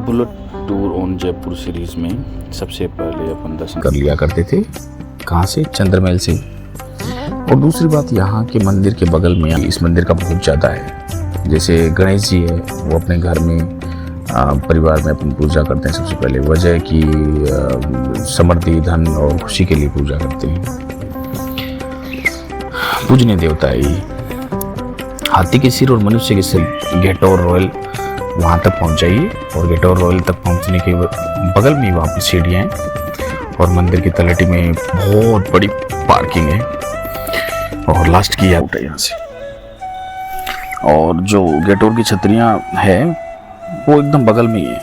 Bullet tour on Jaipur series में सबसे पहले अपन दर्शन कर लिया करते थे। कहाँ से? चंद्रमहल से। और दूसरी बात, यहाँ के मंदिर के बगल में इस मंदिर का बहुत ज़्यादा है। जैसे गणेश जी है, वो अपने घर में परिवार में अपन पूजा करते हैं। सबसे पहले वजह की समृद्धि, धन और खुशी के लिए पूजा करते हैं। पूजनीय देवता है ये। हाथी के सिर और मनुष्य के सिर गेटौर रॉयल वहाँ तक पहुँच जाइए, और गेटौर रॉयल तक पहुँचने के बगल में वहाँ पर सीढ़ियाँ हैं, और मंदिर की तलहटी में बहुत बड़ी पार्किंग है, और लास्ट की आउट है यहाँ से। और जो गेटौर की छतरियाँ है वो एकदम बगल में ही है,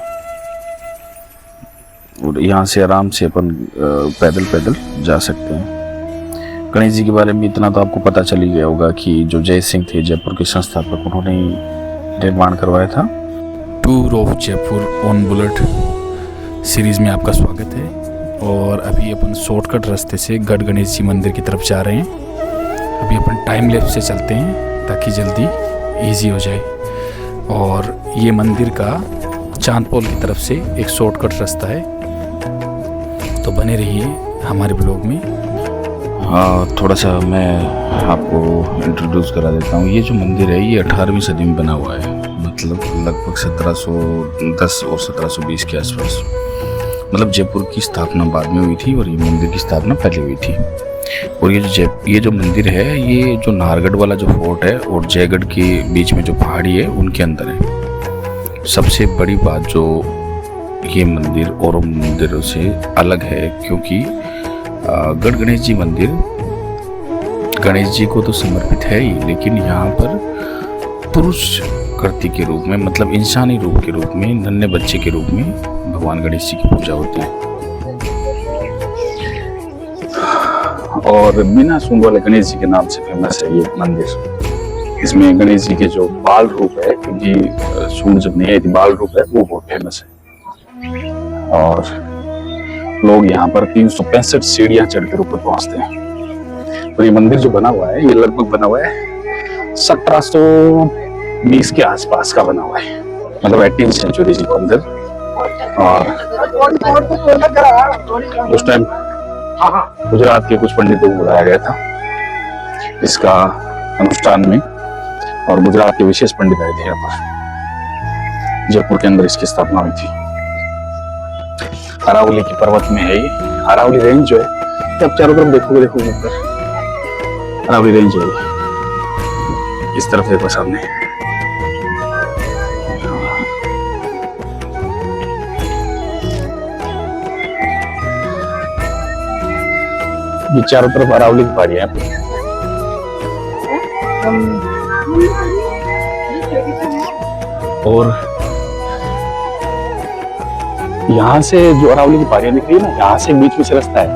और यहाँ से आराम से अपन पैदल जा सकते हैं। गणेश जी के बारे में इतना तो आपको पता चल ही गया होगा कि जो जय सिंह थे, जयपुर के संस्थापक, उन्होंने निर्माण करवाया था। Tour of Jaipur on bullet series में आपका स्वागत है। और अभी अपन शॉर्टकट रास्ते से गढ़ गणेश जी मंदिर की तरफ जा रहे हैं। अभी अपन टाइम लैप्स से चलते हैं ताकि जल्दी इजी हो जाए। और ये मंदिर का चांदपोल की तरफ से एक शॉर्टकट रास्ता है, तो बने रहिए हमारे ब्लॉग में। थोड़ा सा मैं आपको इंट्रोड्यूस करा देता हूँ। ये जो मंदिर है ये 18वीं सदी में बना हुआ है, मतलब लगभग 1710 और 1720 के आसपास। मतलब जयपुर की स्थापना बाद में हुई थी और ये मंदिर की स्थापना पहले हुई थी। और ये जो मंदिर है, ये जो नाहरगढ़ वाला जो फोर्ट है और जयगढ़ के बीच में जो पहाड़ी है उनके अंदर है। सबसे बड़ी बात, जो ये मंदिर और मंदिरों से अलग है, क्योंकि गढ़ गणेश जी मंदिर गणेश जी को तो समर्पित है ही, लेकिन यहाँ पर पुरुष कृति के रूप में, मतलब इंसानी रूप के रूप में, नन्हे बच्चे के रूप में भगवान गणेश जी की पूजा होती है। और बिना सूंड वाले गणेश जी के नाम से फेमस है ये मंदिर। इसमें गणेश जी के जो बाल रूप है, क्योंकि सूंड जब नहीं आई थी, बाल रूप है वो बहुत फेमस है। और लोग यहाँ पर 365 सीढ़ियां चढ़कर ऊपर पहुंचते हैं। और ये मंदिर जो बना हुआ है, ये लगभग बना हुआ है 1720 के आसपास का बना हुआ है, मतलब 18वीं सेंचुरी के अंदर। और उस टाइम गुजरात के कुछ पंडितों को बुलाया गया था इसका अनुष्ठान में, और गुजरात के विशेष पंडित आए थे यहाँ पर। जयपुर के अंदर इसकी स्थापना हुई थी। अरावली की पर्वत में है ये। अरावली रेंज जो है, आप चारों तरफ देखोगे ऊपर अरावली रेंज है। इस तरफ देखो सामने, ये चारों तरफ अरावली की पहाड़ियां हैं। और यहाँ से जो अरावली की पहाड़ियां दिख रही है ना, यहाँ से बीच में से रास्ता है।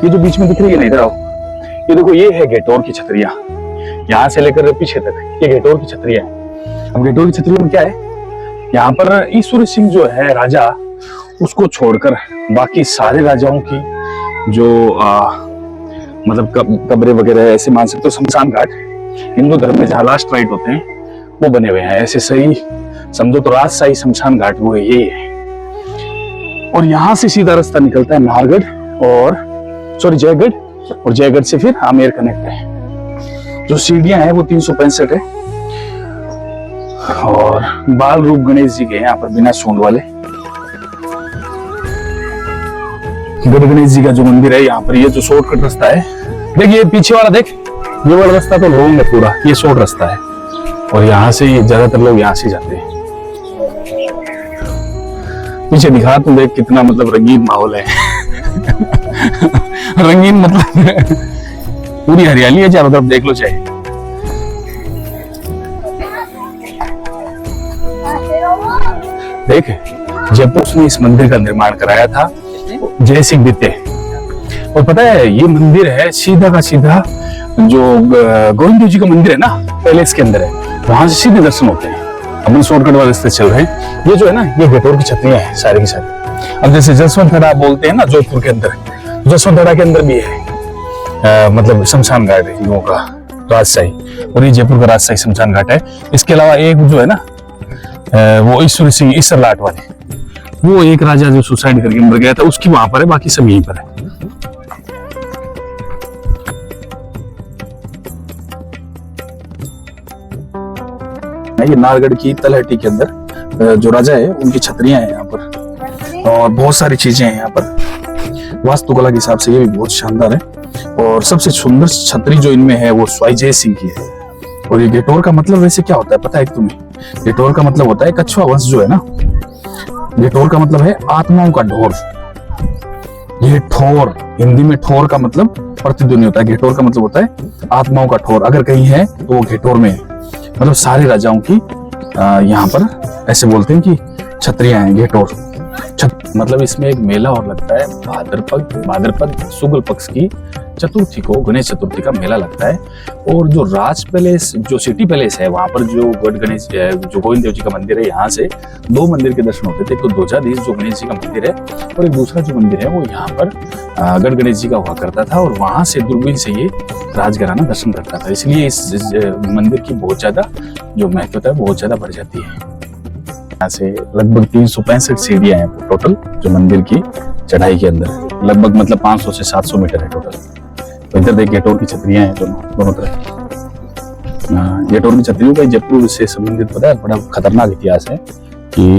ये जो बीच में दिख रही है ना, इधर आओ, ये देखो, ये है गेटौर की छतरियां। यहाँ से लेकर पीछे तक ये गेटौर की छतरियां है। अब गेटौर की छतरियों में क्या है, यहाँ पर ईश्वर सिंह जो है राजा, उसको छोड़कर बाकी सारे राजाओं की जो मतलब कब्रे वगैरह ऐसे मान सकते हो, शमशान घाट हिंदू धर्म में जहाँ लास्ट राइट होते हैं वो बने हुए हैं। ऐसे सही समझो तो राजशाही शमशान घाट वो यही है। और यहाँ से सीधा रास्ता निकलता है नाहरगढ़ और जयगढ़, और जयगढ़ से फिर आमेर कनेक्ट है। जो सीढ़ियां हैं वो 365 है। और बाल रूप गणेश जी के यहाँ पर बिना सूंड वाले। गढ़ गणेश जी का जो मंदिर है यहाँ पर, ये जो शॉर्टकट रास्ता है, देखिए पीछे वाला देख, ये वाला रास्ता तो लॉन्ग है पूरा, ये शॉर्ट रास्ता है। और यहाँ से ज्यादातर लोग यहाँ से जाते हैं। पीछे दिखा तुम देख, कितना मतलब रंगीन माहौल है। रंगीन मतलब पूरी हरियाली है चारों तरफ, देख लो चाहे। देख, जयपुर ने इस मंदिर का निर्माण कराया था जय सिंह द्वितीय। और पता है, ये मंदिर है सीधा का सीधा जो गोविंद देव जी का मंदिर है ना, पैलेस के अंदर है, वहां से सीधे दर्शन होते हैं। अपन शॉर्टकट वाले रास्ते चल रहे हैं। ये जो है ना, ये गेटौर की छतरियां हैं सारी की सारी। अब जैसे जसवंतगढ़ बोलते हैं ना जोधपुर के अंदर, जसवंतगढ़ के अंदर भी है मतलब शमशान घाट है लोगों का राजशाही, और ये जयपुर का राजशाही शमशान घाट है। इसके अलावा एक जो है ना वो ईश्वर सिंह ईश्वर लाट वाले, वो एक राजा जो सुसाइड करके मर गया था उसकी वहां पर है, बाकी सब यहीं पर है। ये नारगढ़ की तलहटी के अंदर जो राजा है उनकी छतरियां हैं यहाँ पर, और बहुत सारी चीजें हैं यहाँ पर। वास्तुकला के हिसाब से ये भी बहुत शानदार है, और सबसे सुंदर छतरी जो इनमें है वो स्वाई जय सिंह की है। और ये गेटोर का मतलब वैसे क्या होता है पता है तुम्हें? गेटोर का मतलब होता है कछुआ वंश जो है ना, गेटोर का मतलब है आत्माओं का ढोर। ये ठोर, हिंदी में ठोर का मतलब प्रतिध्वनि होता है, गेटोर का मतलब होता है आत्माओं का ठोर। अगर कहीं है तो वो गेटोर में है। मतलब सारे राजाओं की यहाँ पर ऐसे बोलते हैं कि छतरियां हैं गेटोर। मतलब इसमें एक मेला और लगता है, भाद्रपद शुक्ल पक्ष की चतुर्थी को गणेश चतुर्थी का मेला लगता है। और जो राज पैलेस, जो सिटी पैलेस है, वहां पर जो गढ़ गणेश, जो गोविंद देव जी का मंदिर है, यहाँ से दो मंदिर के दर्शन होते थे। एक तो ध्वजाधीश जो गणेश जी का मंदिर है, और एक दूसरा जो मंदिर है वो यहाँ पर गढ़ गणेश जी का हुआ करता था, और वहां से दूरबीन से ये राजघराना दर्शन करता था। इसलिए इस मंदिर की बहुत ज्यादा जो महत्वता है बहुत ज्यादा बढ़ जाती है। यहाँ से लगभग 365 सीढ़ियां हैं टोटल जो मंदिर की चढ़ाई के अंदर, लगभग मतलब 500 से 700 मीटर है टोटल। तो इधर देख गेटोर की छतरियां हैं दोनों तरफ। गेटोर की छतरियों का जयपुर से संबंधित पता है बड़ा खतरनाक इतिहास है कि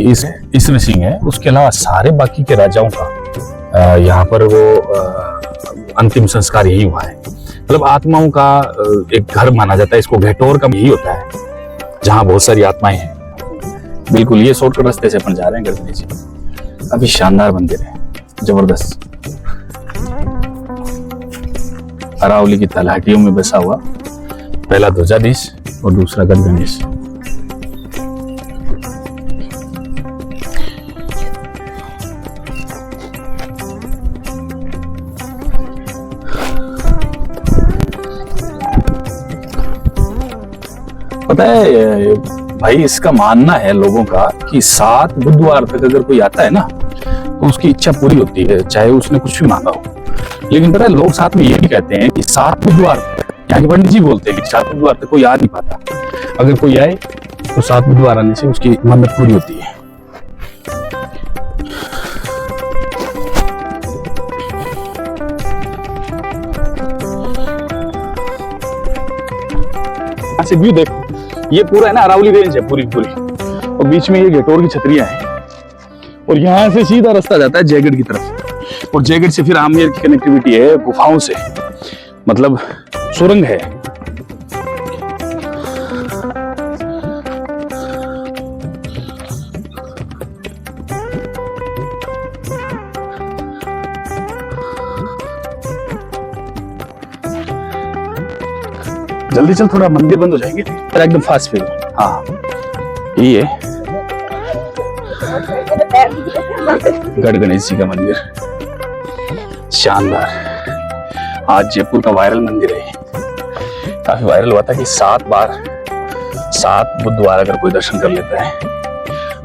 इसमें सिंह है, उसके अलावा सारे बाकी के राजाओं का यहाँ पर वो अंतिम संस्कार यही हुआ है। मतलब आत्माओं का एक घर माना जाता है इसको, गेटोर का यही होता है जहाँ बहुत सारी आत्माएं हैं। बिल्कुल ये शॉर्टकट रास्ते से अपन जा रहे हैं गढ़ गणेश जी। काफी शानदार मंदिर है, जबरदस्त। अरावली की तलहटियों में बसा हुआ पहला ध्वजाधीश और दूसरा गढ़ गणेश। पता है भाई, इसका मानना है लोगों का कि 7 बुधवार तक अगर कोई आता है ना तो उसकी इच्छा पूरी होती है, चाहे उसने कुछ भी मांगा हो। लेकिन पता है लोग साथ में ये भी कहते हैं कि 7 बुधवार, यहाँ के पंडित जी बोलते हैं कि 7 बुधवार तक कोई आ नहीं पाता, अगर कोई आए तो 7 बुधवार आने से उसकी मन्नत पूरी होती है। से व्यू देख, ये पूरा है ना अरावली रेंज है पूरी, और बीच में ये गेटोर की छतरियां हैं, और यहाँ से सीधा रास्ता जाता है जयगढ़ की तरफ, और जयगढ़ से फिर आमेर की कनेक्टिविटी है गुफाओं से, मतलब सुरंग है। जल्दी चल, थोड़ा मंदिर बंद हो जाएंगे, एकदम फास्ट फिर। हाँ ये गढ़ गणेश जी का मंदिर, शानदार। आज जयपुर का वायरल मंदिर है, काफी वायरल हुआ था कि 7 बुधवार अगर कोई दर्शन कर लेता है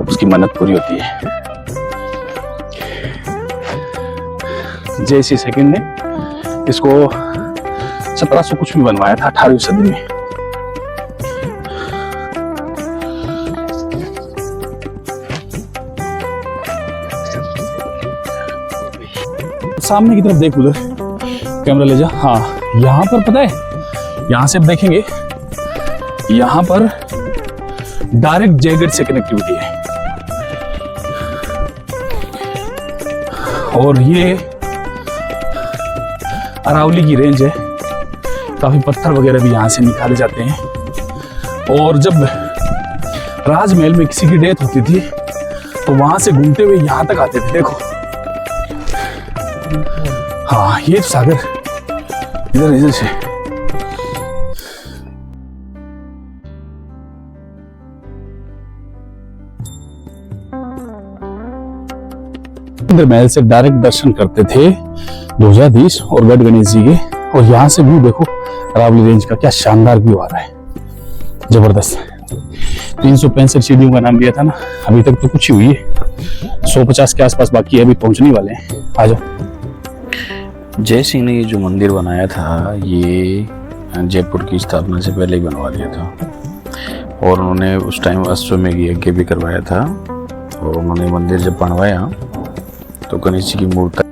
उसकी मन्नत पूरी होती है। जयसी सेकंड ने इसको 1700 कुछ भी बनवाया था, 18वीं सदी में। सामने की तरफ देख, उधर कैमरा ले जा। हाँ यहाँ पर पता है, यहाँ से आप देखेंगे यहाँ पर डायरेक्ट जयगढ़ से कनेक्टिविटी है, और ये अरावली की रेंज है। काफी पत्थर वगैरह भी यहाँ से निकाले जाते हैं, और जब राजमहल में किसी की डेथ होती थी तो वहां से घूमते हुए यहाँ तक आते थे। देखो हाँ ये सागर इधर से महल से डायरेक्ट दर्शन करते थे ध्वजाधीश और गढ़ गणेश जी के। और यहाँ से व्यू देखो अरावली रेंज का, क्या शानदार व्यू आ रहा है, जबरदस्त। 365 सीढ़ियों का नाम लिया था ना, अभी तक तो कुछ ही हुई है, 150 के आसपास बाकी है, अभी पहुंचने वाले हैं। आ जाओ। जय सिंह ने ये जो मंदिर बनाया था ये जयपुर की स्थापना से पहले ही बनवा लिया था, और उन्होंने उस टाइम अश्वमेघ यज्ञ भी करवाया था, और उन्होंने मंदिर जब बनवाया तो गणेश जी की मूर्ति,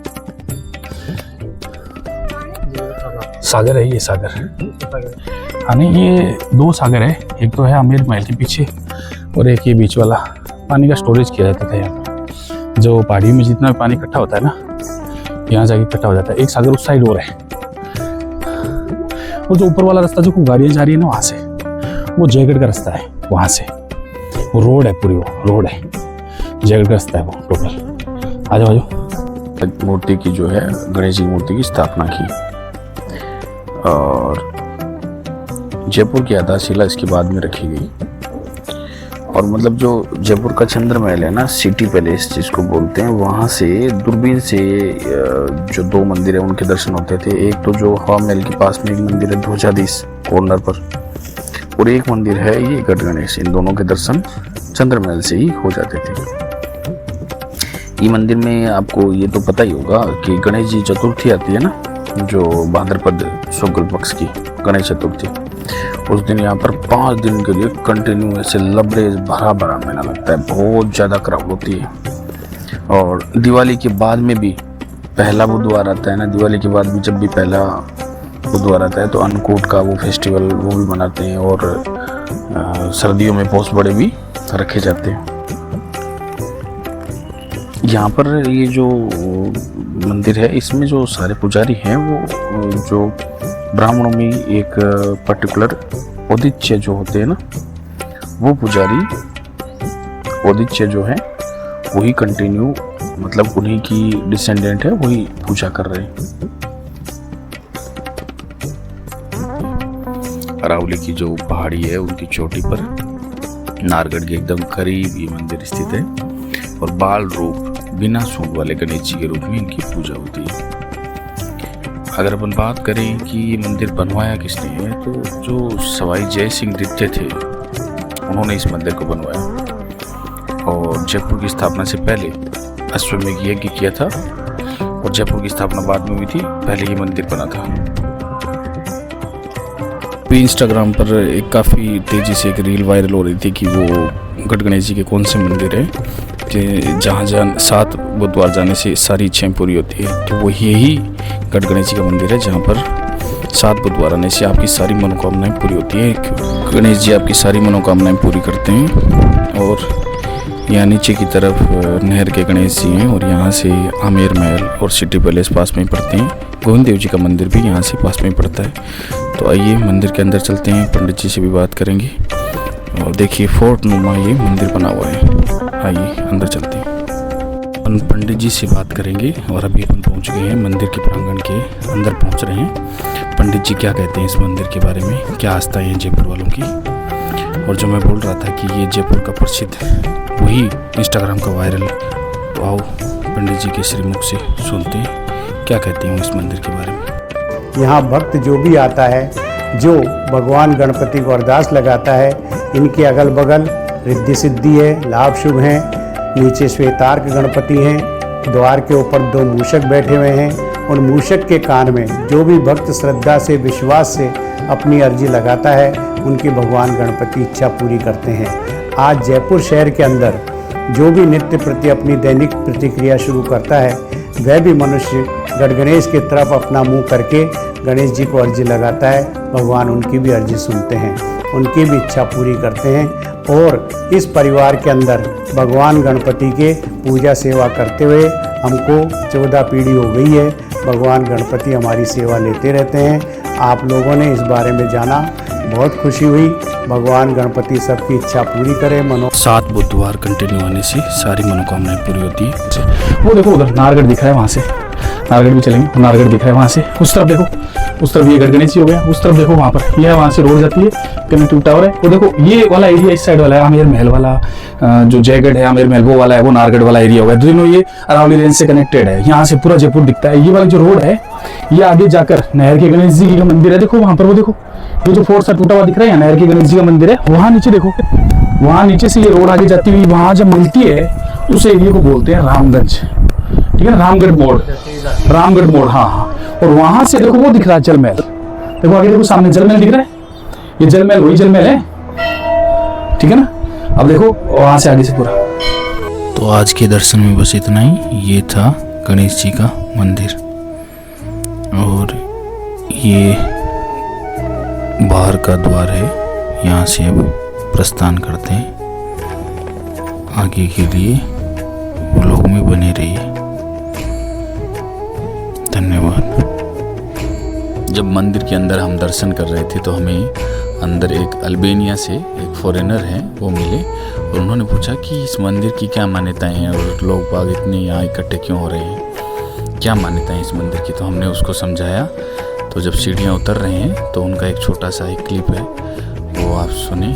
सागर है ये, सागर हाँ नहीं, ये 2 सागर है, एक तो है आमेर महल के पीछे और एक ये बीच वाला। पानी का स्टोरेज किया जाता था यहाँ पर, जो पहाड़ी में जितना भी पानी इकट्ठा होता है ना, यहाँ जाके इकट्ठा हो जाता है। एक सागर उस साइड और है, और जो ऊपर वाला रास्ता जो गाड़ियाँ जा रही है ना वहाँ से, वो जयगढ़ का रास्ता है, वहाँ से वो रोड है, पूरी वो रोड है, जयगढ़ का रास्ता है वो टोटल। आ जाओ आ जाओ। मूर्ति की जो है, गणेश जी की मूर्ति की स्थापना की, और जयपुर की आधारशिला इसके बाद में रखी गई। और मतलब जो जयपुर का चंद्र महल है ना, सिटी पैलेस जिसको बोलते हैं, वहाँ से दूरबीन से जो 2 मंदिर है उनके दर्शन होते थे। एक तो जो हवा महल के पास में एक मंदिर है ध्वजाधीश कॉर्नर पर, और एक मंदिर है ये गढ़ गणेश। इन दोनों के दर्शन चंद्र महल से ही हो जाते थे। ये मंदिर में आपको ये तो पता ही होगा कि गणेश जी चतुर्थी आती है ना, जो भाद्रपद शुक्ल पक्ष की गणेश चतुर्थी, उस दिन यहाँ पर 5 दिन के लिए कंटिन्यू ऐसे लबरेज भरा भरा मेला लगता है, बहुत ज़्यादा क्राउड होती है। और दिवाली के बाद में भी पहला बुधवार आता है ना, दिवाली के बाद भी जब भी पहला बुधवार आता है तो अन्नकूट का वो फेस्टिवल वो भी मनाते हैं, और सर्दियों में पोस्ट बड़े भी रखे जाते हैं। यहाँ पर ये जो मंदिर है, इसमें जो सारे पुजारी हैं वो जो ब्राह्मणों में एक पर्टिकुलर औदिच्य जो होते हैं ना, वो पुजारी औदिच्य जो है वही कंटिन्यू, मतलब उन्हीं की डिसेंडेंट है, वही पूजा कर रहे हैं। अरावली की जो पहाड़ी है उनकी चोटी पर नारगढ़ के एकदम करीब ये मंदिर स्थित है, और बाल रूप बिना सूंड वाले गणेश जी के रूप में इनकी पूजा होती है। अगर अपन बात करें कि ये मंदिर बनवाया किसने है, तो जो सवाई जय सिंह द्वितीय थे उन्होंने इस मंदिर को बनवाया, और जयपुर की स्थापना से पहले अश्वमेध यज्ञ किया था, और जयपुर की स्थापना बाद में हुई थी, पहले ये मंदिर बना था। भी इंस्टाग्राम पर एक काफ़ी तेज़ी से एक रील वायरल हो रही थी कि वो गढ़ गणेश जी के कौन से मंदिर है कि जहाँ 7 बुधवार जाने से सारी इच्छाएं पूरी होती है। तो वो यही गढ़ गणेश जी का मंदिर है जहाँ पर 7 बुधवार आने से आपकी सारी मनोकामनाएं पूरी होती है। गणेश जी आपकी सारी मनोकामनाएं पूरी करते हैं। और यहाँ नीचे की तरफ नहर के गणेश जी हैं, और यहाँ से आमेर महल और सिटी पैलेस पास में ही पड़ते हैं। गोविंद देव जी का मंदिर भी यहाँ से पास में ही पड़ता है। तो आइए मंदिर के अंदर चलते हैं, पंडित जी से भी बात करेंगे। और देखिए फोर्ट नुमा ये मंदिर बना हुआ है, आइए अंदर चलते हैं, अपन पंडित जी से बात करेंगे। और अभी अपन पहुँच गए हैं मंदिर के प्रांगण के अंदर, पहुँच रहे हैं। पंडित जी क्या कहते हैं इस मंदिर के बारे में, क्या आस्था है जयपुर वालों की। और जो मैं बोल रहा था कि ये जयपुर का प्रसिद्ध वही इंस्टाग्राम का वायरल, तो आओ पंडित जी के श्रीमुख से सुनते हैं क्या कहते हैं इस मंदिर के बारे में। यहाँ भक्त जो भी आता है, जो भगवान गणपति को अरदास लगाता है, इनके अगल बगल रिद्धि सिद्धि है, लाभ शुभ हैं। नीचे श्वेतार्क गणपति हैं, द्वार के ऊपर 2 मूषक बैठे हुए हैं। उन मूषक के कान में जो भी भक्त श्रद्धा से विश्वास से अपनी अर्जी लगाता है, उनकी भगवान गणपति इच्छा पूरी करते हैं। आज जयपुर शहर के अंदर जो भी नित्य प्रति अपनी दैनिक प्रतिक्रिया शुरू करता है, वह भी मनुष्य गढ़ गणेश की तरफ अपना मुंह करके गणेश जी को अर्जी लगाता है। भगवान उनकी भी अर्जी सुनते हैं, उनकी भी इच्छा पूरी करते हैं। और इस परिवार के अंदर भगवान गणपति के पूजा सेवा करते हुए हमको 14 पीढ़ी हो गई है। भगवान गणपति हमारी सेवा लेते रहते हैं। आप लोगों ने इस बारे में जाना, बहुत खुशी हुई। भगवान गणपति सबकी इच्छा पूरी करे। 7 बुधवार कंटिन्यू आने से सारी मनोकामनाएं पूरी होती है। वो देखो उधर नारगढ़ दिख रहा है, वहाँ से नारगढ़ भी चलेंगे। नारगढ़ दिख रहा है वहाँ से, उस तरफ देखो, उस तरफ ये गढ़ गणेश जी हो गया, उस तरफ देखो वहाँ पर यह वहाँ से रोड जाती है, कनेक्टिव टावर है। वो देखो ये वाला एरिया इस साइड वाला है, आमेर महल वाला जो जयगढ़ है, आमेर महल वो वाला है, वो नारगढ़ वाला एरिया होगा। दोनों ये अरावली रेंज से कनेक्टेड है। यहाँ से पूरा जयपुर दिखता है। ये वाला जो रोड है ये आगे जाकर नहर के गणेश जी का मंदिर है, देखो वहाँ पर, वो देखो ये जो फोर्ट सा टूटा हुआ दिख रहा है, नहर के गणेश जी का मंदिर है। वहाँ नीचे देखो, वहाँ नीचे से ये रोड आगे जाती हुई वहाँ जब मिलती है उस एरिया को बोलते हैं रामगंज, ठीक है, रामगढ़ मोड़, रामगढ़ मोड़, हाँ हाँ। और वहां से देखो वो दिख रहा है जलमहल, देखो आगे देखो सामने जलमहल दिख रहा है, ये जलमहल वही जलमहल है, ठीक है ना। अब देखो वहां से आगे से पूरा, तो आज के दर्शन में बस इतना ही। ये था गणेश जी का मंदिर और ये बाहर का द्वार है। यहाँ से अब प्रस्थान करते हैं। आगे के लिए व्लॉग में बने रहिए। धन्यवाद। जब मंदिर के अंदर हम दर्शन कर रहे थे तो हमें अंदर एक अल्बेनिया से एक फॉरेनर हैं वो मिले और उन्होंने पूछा कि इस मंदिर की क्या मान्यताएं हैं और लोग बाग इतने यहाँ इकट्ठे क्यों हो रहे हैं, क्या मान्यताएं इस मंदिर की। तो हमने उसको समझाया। तो जब सीढ़ियाँ उतर रहे हैं तो उनका एक छोटा सा एक क्लिप है, वो आप सुने।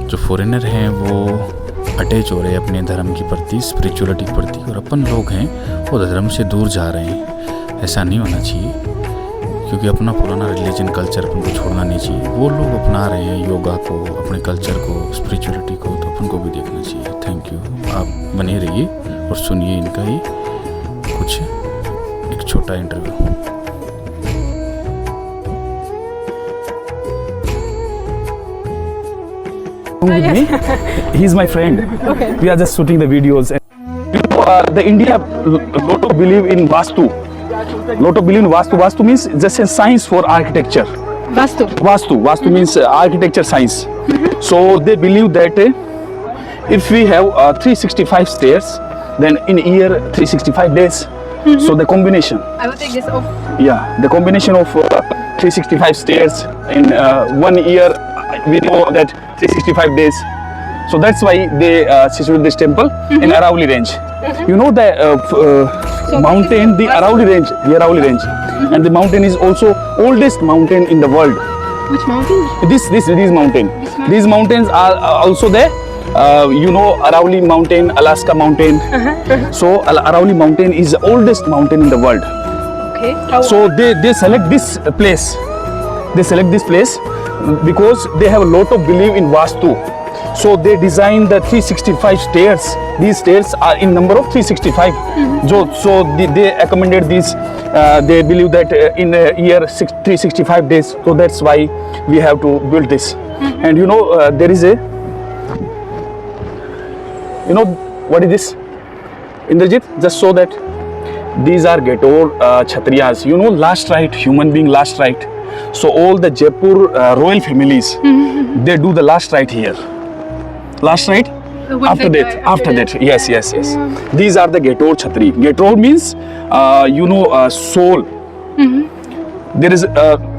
जो फॉरेनर हैं वो अटैच हो रहे हैं अपने धर्म के प्रति, स्पिरिचुअलिटी के प्रति, और अपन लोग हैं वो धर्म से दूर जा रहे हैं। ऐसा नहीं होना चाहिए, क्योंकि अपना पुराना रिलीजन कल्चर अपन को छोड़ना नहीं चाहिए। वो लोग अपना रहे हैं योगा को, अपने कल्चर को, स्पिरिचुअलिटी को, तो अपन को भी देखना चाहिए। Thank you. आप बने रहिए और सुनिए इनका ही कुछ एक छोटा interview. With me, he's my friend. Okay. We are just shooting the videos. The India lot of believe in Vastu. Lot of believe in Vastu. Vastu means just a science for architecture. Vastu. Vastu means architecture science. So they believe that if we have 365 stairs, then in a year 365 days. So the combination. I will take this off. Yeah, the combination of 365 stairs in 1 year, we know that 365 days. So that's why they situated this temple in Aravalli range. You know the mountain, the Aravalli range, and the mountain is also oldest mountain in the world. Which mountain? This mountain. These mountains are also there. You know Aravalli mountain, Alaska mountain. So Aravalli mountain is the oldest mountain in the world. Okay. So they select this place. They select this place because they have a lot of belief in Vastu. So they design the 365 stairs. These stairs are in number of 365. So they accommodate this. They believe that in a year 365 days. So that's why we have to build this. And you know there is a. You know what is this? Indrajit, just so that these are Gator Kshatriyas. You know last right, human being last right. So all the Jaipur royal families, they do the last right here. Last right? After that. Yes. These are the Gator Chhatri. Gator means, soul. There is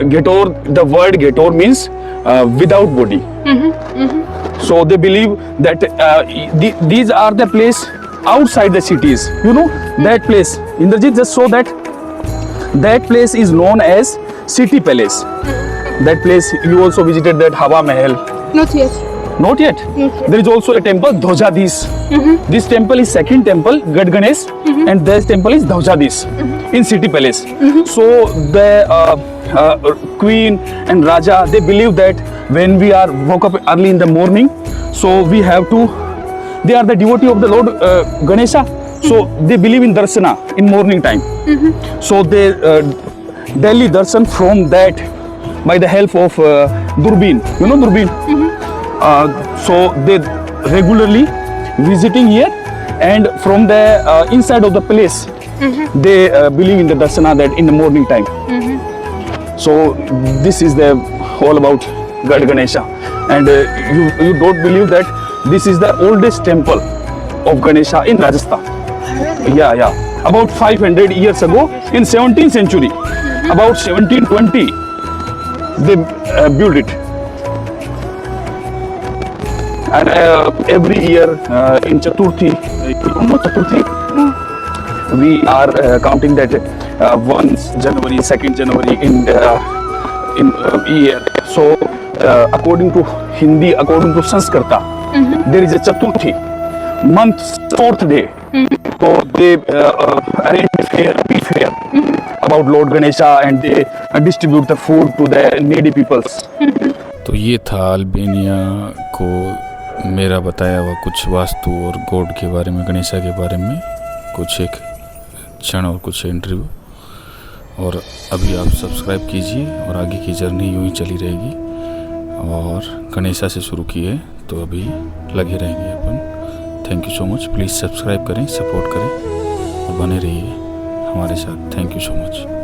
Gator, the word Gator means without body. So they believe that these are the place outside the cities. You know, that place. Indrajit, just so that place is known as City Palace. That place, you also visited that Hawa Mahal. Not yet. Not yet. There is also a temple, Dhwajadis. This temple is second temple, Gad Ganesh, and this temple is Dhwajadis in City Palace. So the Queen and Raja, they believe that when we are woke up early in the morning, so we have to. They are the devotee of the Lord Ganesha. So they believe in Darsana in morning time. So they daily darshan from that by the help of Durbin. You know Durbin? So they regularly visiting here, and from the inside of the place, they believe in the darsana that in the morning time. So this is the all about Gad Ganesha, and you don't believe that this is the oldest temple of Ganesha in Rajasthan. Yeah. About 500 years ago, in 17th century, about 1720, they built it. And every year in Chaturthi, we are counting that 1 January, 2nd January in year. So according to Hindi, according to Sanskrita, there is a Chaturthi, month 4th day. So they arrange a fair about Lord Ganesha, and they distribute the food to the needy peoples. तो ये था Albania को मेरा बताया हुआ कुछ वास्तु और God के बारे में, गणेशा के बारे में कुछ एक क्षण और कुछ इंटरव्यू। और अभी आप सब्सक्राइब कीजिए और आगे की जर्नी यूँ ही चली रहेगी। और गणेशा से शुरू की है तो अभी लगे रहेंगे अपन। Thank you so much. Please subscribe करें, सपोर्ट करें और बने रहिए हमारे साथ। Thank you so much.